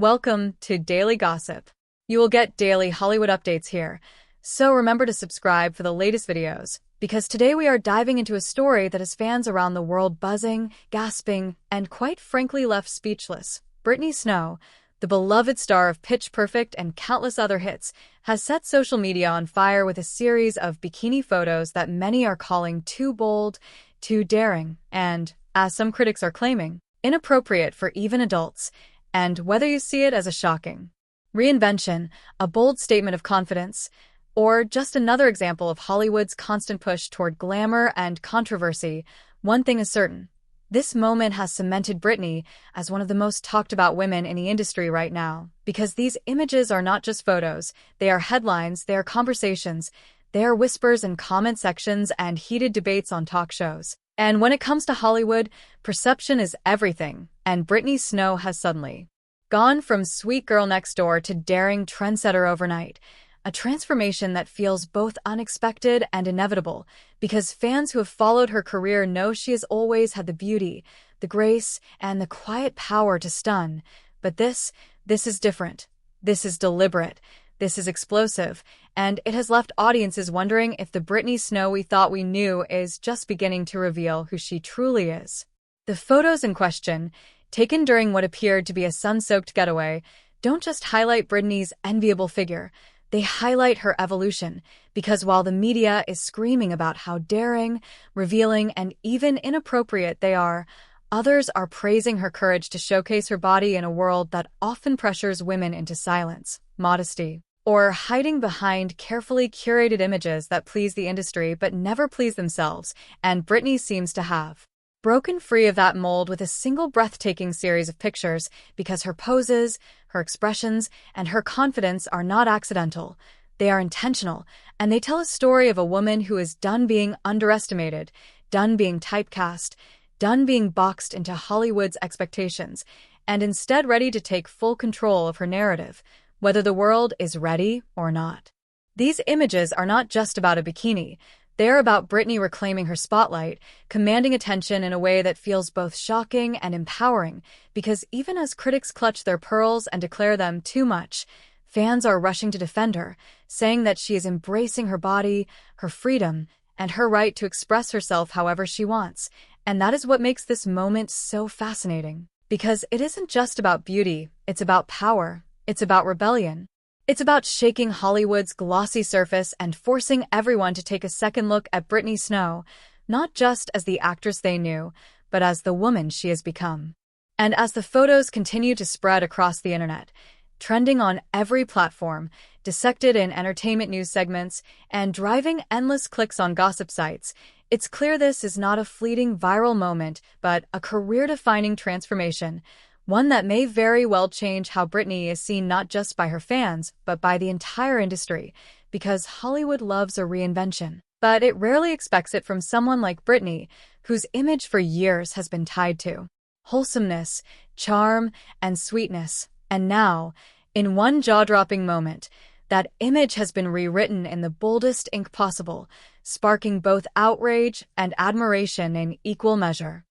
Welcome to Daily Gossip. You will get daily Hollywood updates here, so remember to subscribe for the latest videos, because today we are diving into a story that has fans around the world buzzing, gasping, and quite frankly left speechless. Brittany Snow, the beloved star of Pitch Perfect and countless other hits, has set social media on fire with a series of bikini photos that many are calling too bold, too daring, and, as some critics are claiming, inappropriate for even adults. And whether you see it as a shocking reinvention, a bold statement of confidence, or just another example of Hollywood's constant push toward glamour and controversy, one thing is certain. This moment has cemented Brittany as one of the most talked about women in the industry right now, because these images are not just photos, they are headlines, they are conversations, they are whispers in comment sections and heated debates on talk shows. And when it comes to Hollywood, perception is everything, and Brittany Snow has suddenly gone from sweet girl next door to daring trendsetter overnight, a transformation that feels both unexpected and inevitable, because fans who have followed her career know she has always had the beauty, the grace, and the quiet power to stun. But this is different. This is deliberate. This is explosive, and it has left audiences wondering if the Brittany Snow we thought we knew is just beginning to reveal who she truly is. The photos in question, taken during what appeared to be a sun-soaked getaway, don't just highlight Brittany's enviable figure, they highlight her evolution, because while the media is screaming about how daring, revealing, and even inappropriate they are, others are praising her courage to showcase her body in a world that often pressures women into silence, modesty, or hiding behind carefully curated images that please the industry but never please themselves, and Brittany seems to have broken free of that mold with a single breathtaking series of pictures, because her poses, her expressions, and her confidence are not accidental. They are intentional, and they tell a story of a woman who is done being underestimated, done being typecast, done being boxed into Hollywood's expectations, and instead ready to take full control of her narrative, whether the world is ready or not. These images are not just about a bikini. They are about Brittany reclaiming her spotlight, commanding attention in a way that feels both shocking and empowering, because even as critics clutch their pearls and declare them too much, fans are rushing to defend her, saying that she is embracing her body, her freedom, and her right to express herself however she wants. And that is what makes this moment so fascinating, because it isn't just about beauty, it's about power. It's about rebellion. It's about shaking Hollywood's glossy surface and forcing everyone to take a second look at Brittany Snow, not just as the actress they knew, but as the woman she has become. And as the photos continue to spread across the internet, trending on every platform, dissected in entertainment news segments, and driving endless clicks on gossip sites, it's clear this is not a fleeting viral moment, but a career-defining transformation, one that may very well change how Brittany is seen not just by her fans, but by the entire industry, because Hollywood loves a reinvention. But it rarely expects it from someone like Brittany, whose image for years has been tied to wholesomeness, charm, and sweetness. And now, in one jaw-dropping moment, that image has been rewritten in the boldest ink possible, sparking both outrage and admiration in equal measure.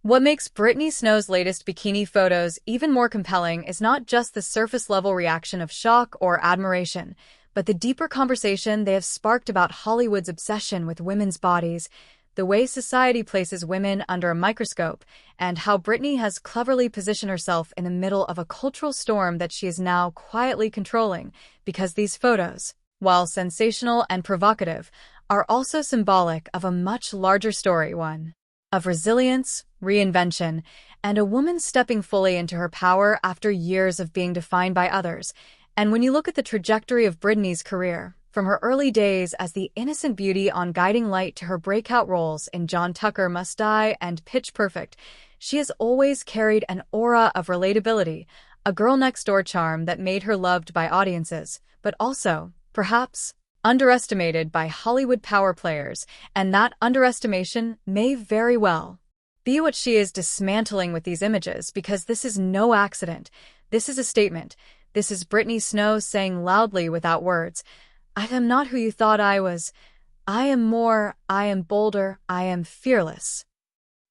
What makes Brittany Snow's latest bikini photos even more compelling is not just the surface-level reaction of shock or admiration, but the deeper conversation they have sparked about Hollywood's obsession with women's bodies, the way society places women under a microscope, and how Brittany has cleverly positioned herself in the middle of a cultural storm that she is now quietly controlling, because these photos, while sensational and provocative, are also symbolic of a much larger story, one of resilience, reinvention, and a woman stepping fully into her power after years of being defined by others. And when you look at the trajectory of Brittany's career, from her early days as the innocent beauty on Guiding Light to her breakout roles in John Tucker Must Die and Pitch Perfect, she has always carried an aura of relatability, a girl-next-door charm that made her loved by audiences, but also, perhaps, underestimated by Hollywood power players, and that underestimation may very well be what she is dismantling with these images, because this is no accident. This is a statement. This is Brittany Snow saying loudly without words, "I am not who you thought I was. I am more, I am bolder, I am fearless."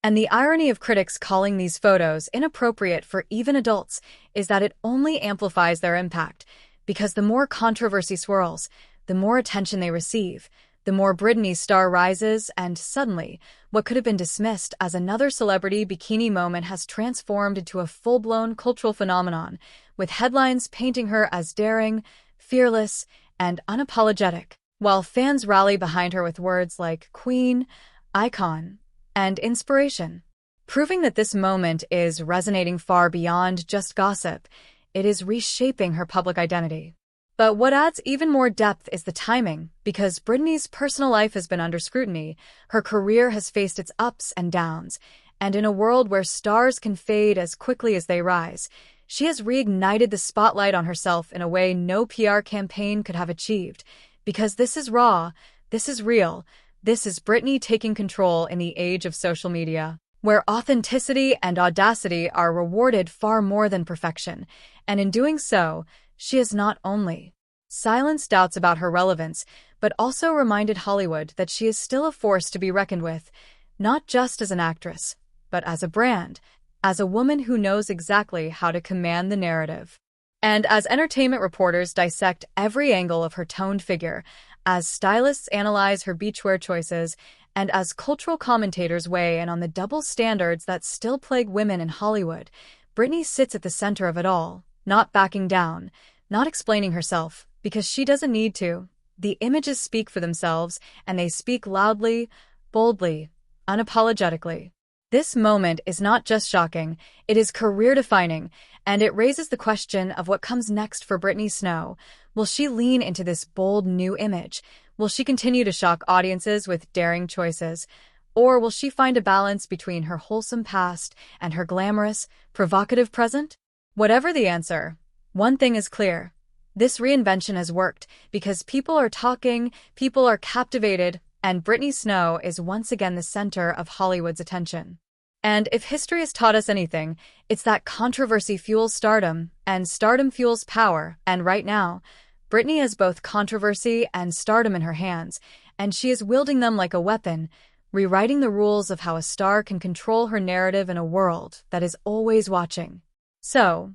And the irony of critics calling these photos inappropriate for even adults is that it only amplifies their impact, because the more controversy swirls, the more attention they receive, the more Brittany's star rises, and suddenly, what could have been dismissed as another celebrity bikini moment has transformed into a full-blown cultural phenomenon, with headlines painting her as daring, fearless, and unapologetic, while fans rally behind her with words like queen, icon, and inspiration. Proving that this moment is resonating far beyond just gossip, it is reshaping her public identity. But what adds even more depth is the timing, because Brittany's personal life has been under scrutiny, her career has faced its ups and downs, and in a world where stars can fade as quickly as they rise, she has reignited the spotlight on herself in a way no PR campaign could have achieved. Because this is raw, this is real, this is Brittany taking control in the age of social media, where authenticity and audacity are rewarded far more than perfection, and in doing so, she has not only silenced doubts about her relevance, but also reminded Hollywood that she is still a force to be reckoned with, not just as an actress, but as a brand, as a woman who knows exactly how to command the narrative. And as entertainment reporters dissect every angle of her toned figure, as stylists analyze her beachwear choices, and as cultural commentators weigh in on the double standards that still plague women in Hollywood, Brittany sits at the center of it all, not backing down, not explaining herself, because she doesn't need to. The images speak for themselves, and they speak loudly, boldly, unapologetically. This moment is not just shocking, it is career-defining, and it raises the question of what comes next for Brittany Snow. Will she lean into this bold new image? Will she continue to shock audiences with daring choices? Or will she find a balance between her wholesome past and her glamorous, provocative present? Whatever the answer, one thing is clear. This reinvention has worked because people are talking, people are captivated, and Brittany Snow is once again the center of Hollywood's attention. And if history has taught us anything, it's that controversy fuels stardom, and stardom fuels power, and right now, Brittany has both controversy and stardom in her hands, and she is wielding them like a weapon, rewriting the rules of how a star can control her narrative in a world that is always watching. So,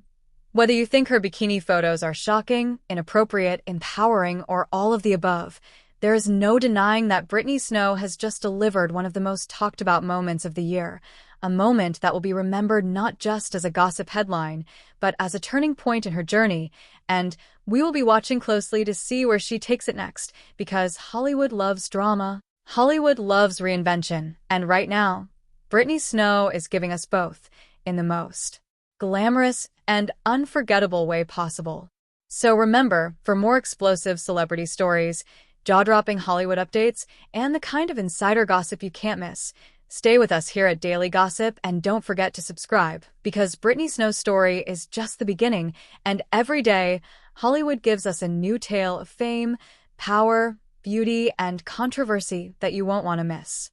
whether you think her bikini photos are shocking, inappropriate, empowering, or all of the above, there is no denying that Brittany Snow has just delivered one of the most talked about moments of the year, a moment that will be remembered not just as a gossip headline, but as a turning point in her journey, and we will be watching closely to see where she takes it next, because Hollywood loves drama, Hollywood loves reinvention, and right now, Brittany Snow is giving us both, in the most glamorous and unforgettable way possible. So remember, for more explosive celebrity stories, jaw-dropping Hollywood updates, and the kind of insider gossip you can't miss, stay with us here at Daily Gossip, and don't forget to subscribe, because Brittany Snow's story is just the beginning, and every day, Hollywood gives us a new tale of fame, power, beauty, and controversy that you won't want to miss.